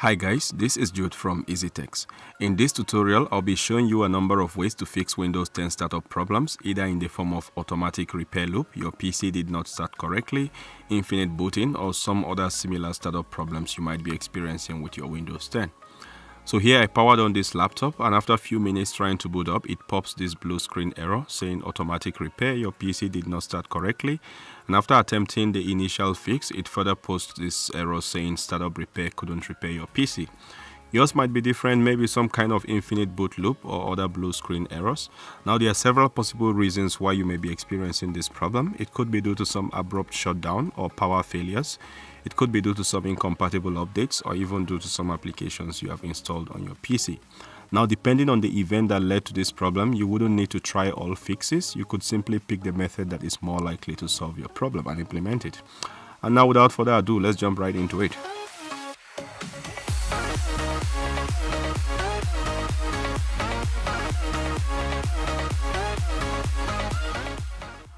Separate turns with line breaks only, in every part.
Hi guys, this is Jude from EasyTechs. In this tutorial, I'll be showing you a number of ways to fix Windows 10 startup problems, either in the form of automatic repair loop, your PC did not start correctly, infinite booting, or some other similar startup problems you might be experiencing with your Windows 10. So here I powered on this laptop, and after a few minutes trying to boot up, it pops this blue screen error saying automatic repair, your PC did not start correctly. And after attempting the initial fix, it further posts this error saying startup repair couldn't repair your PC. Yours might be different, maybe some kind of infinite boot loop or other blue screen errors. Now there are several possible reasons why you may be experiencing this problem. It could be due to some abrupt shutdown or power failures. It could be due to some incompatible updates or even due to some applications you have installed on your PC. Now, depending on the event that led to this problem, you wouldn't need to try all fixes. You could simply pick the method that is more likely to solve your problem and implement it. And now, without further ado, let's jump right into it.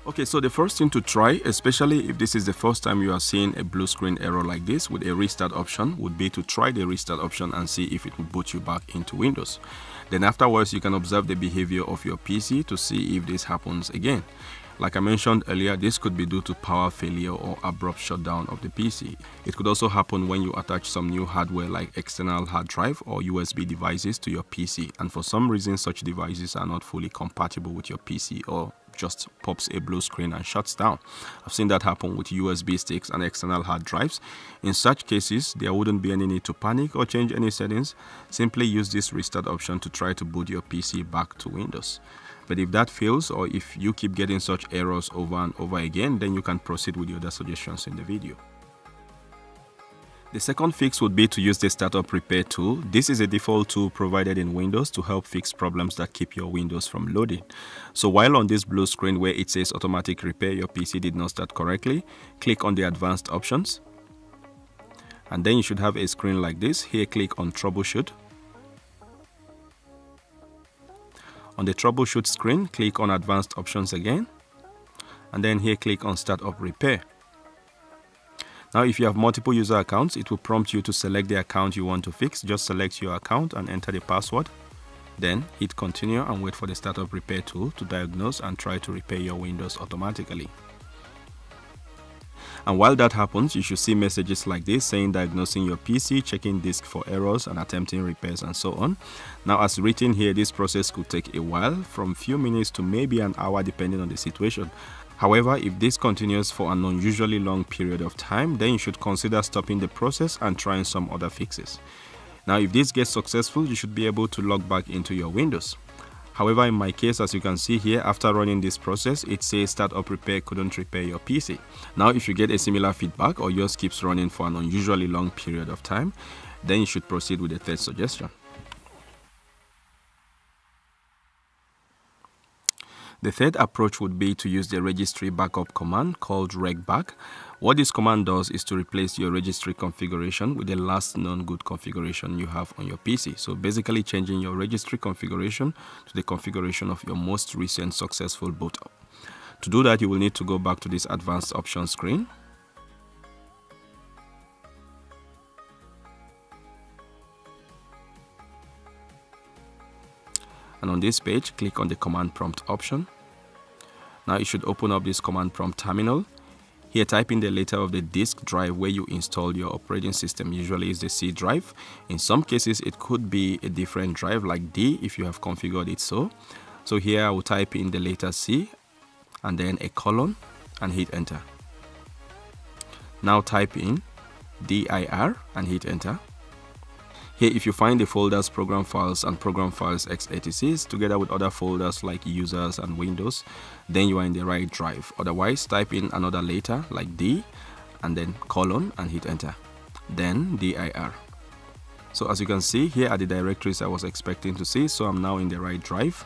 Okay, so the first thing to try, especially if this is the first time you are seeing a blue screen error like this with a restart option, would be to try the restart option and see if it will boot you back into Windows. Then afterwards, you can observe the behavior of your PC to see if this happens again. Like I mentioned earlier, this could be due to power failure or abrupt shutdown of the PC. It could also happen when you attach some new hardware like external hard drive or USB devices to your PC, and for some reason such devices are not fully compatible with your PC or just pops a blue screen and shuts down. I've seen that happen with USB sticks and external hard drives. In such cases, there wouldn't be any need to panic or change any settings. Simply use this restart option to try to boot your PC back to Windows. But if that fails, or if you keep getting such errors over and over again, then you can proceed with the other suggestions in the video. The second fix would be to use the Startup Repair tool. This is a default tool provided in Windows to help fix problems that keep your Windows from loading. So while on this blue screen where it says automatic repair, your PC did not start correctly, click on the advanced options. And then you should have a screen like this. Here, click on troubleshoot. On the troubleshoot screen, click on advanced options again. And then here, click on Startup Repair. Now, if you have multiple user accounts, it will prompt you to select the account you want to fix. Just select your account and enter the password. Then hit continue and wait for the Startup Repair tool to diagnose and try to repair your Windows automatically. And while that happens, you should see messages like this saying diagnosing your PC, checking disk for errors and attempting repairs and so on. Now, as written here, this process could take a while, from few minutes to maybe an hour depending on the situation. However, if this continues for an unusually long period of time, then you should consider stopping the process and trying some other fixes. Now, if this gets successful, you should be able to log back into your Windows. However, in my case, as you can see here, after running this process, it says Startup Repair couldn't repair your PC. Now, if you get a similar feedback or yours keeps running for an unusually long period of time, then you should proceed with the third suggestion. The third approach would be to use the registry backup command called regback. What this command does is to replace your registry configuration with the last known good configuration you have on your PC. So basically changing your registry configuration to the configuration of your most recent successful boot up. To do that, you will need to go back to this advanced options screen. And on this page, click on the command prompt option. Now it should open up this command prompt terminal. Here, type in the letter of the disk drive where you installed your operating system. Usually it's the C drive. In some cases, it could be a different drive like D if you have configured it so. So here I will type in the letter C and then a colon and hit enter. Now type in dir and hit enter. Here, if you find the folders program files and program files x86 together with other folders like users and Windows, then you are in the right drive. Otherwise, type in another letter like D and then colon and hit enter. Then dir. So as you can see, here are the directories I was expecting to see, so I'm now in the right drive.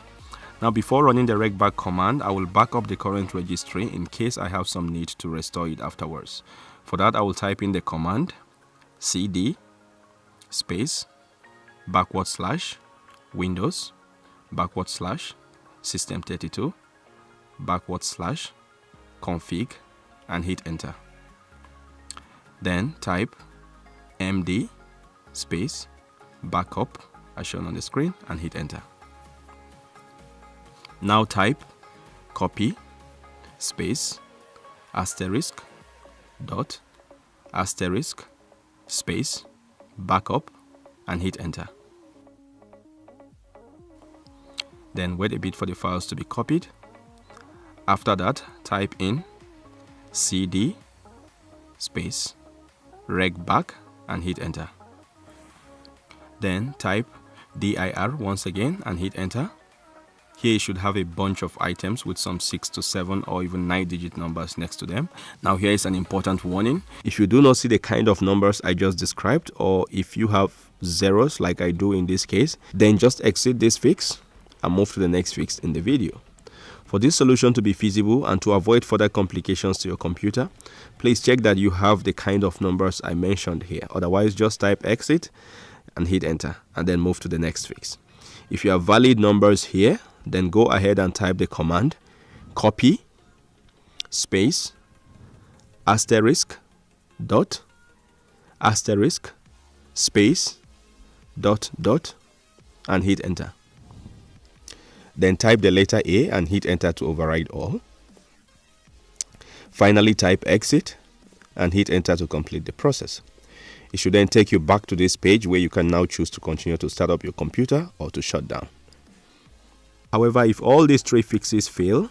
Now, before running the regback command, I will back up the current registry in case I have some need to restore it afterwards. For that, I will type in the command cd space /Windows /System32 /config and hit enter. Then type md space, backup as shown on the screen, and hit enter. Now type copy space asterisk dot asterisk space backup and hit enter. Then wait a bit for the files to be copied. After that, type in cd space regback and hit enter. Then type dir once again and hit enter. Here you should have a bunch of items with some 6 to 7 or even 9-digit numbers next to them. Now here is an important warning. If you do not see the kind of numbers I just described, or if you have zeros like I do in this case, then just exit this fix and move to the next fix in the video. For this solution to be feasible and to avoid further complications to your computer, please check that you have the kind of numbers I mentioned here. Otherwise, just type exit and hit enter and then move to the next fix. If you have valid numbers here, then go ahead and type the command copy space asterisk dot asterisk space dot dot and hit enter. Then type the letter A and hit enter to override all. Finally, type exit and hit enter to complete the process. It should then take you back to this page where you can now choose to continue to start up your computer or to shut down. However, if all these 3 fixes fail,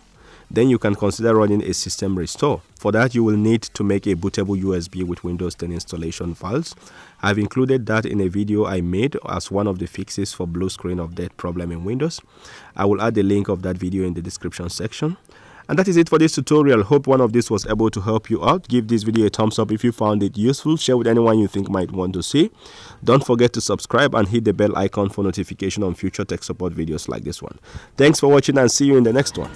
then you can consider running a system restore. For that, you will need to make a bootable USB with Windows 10 installation files. I've included that in a video I made as one of the fixes for blue screen of death problem in Windows. I will add the link of that video in the description section. And that is it for this tutorial. Hope one of these was able to help you out. Give this video a thumbs up if you found it useful. Share with anyone you think might want to see. Don't forget to subscribe and hit the bell icon for notification on future tech support videos like this one. Thanks for watching and see you in the next one.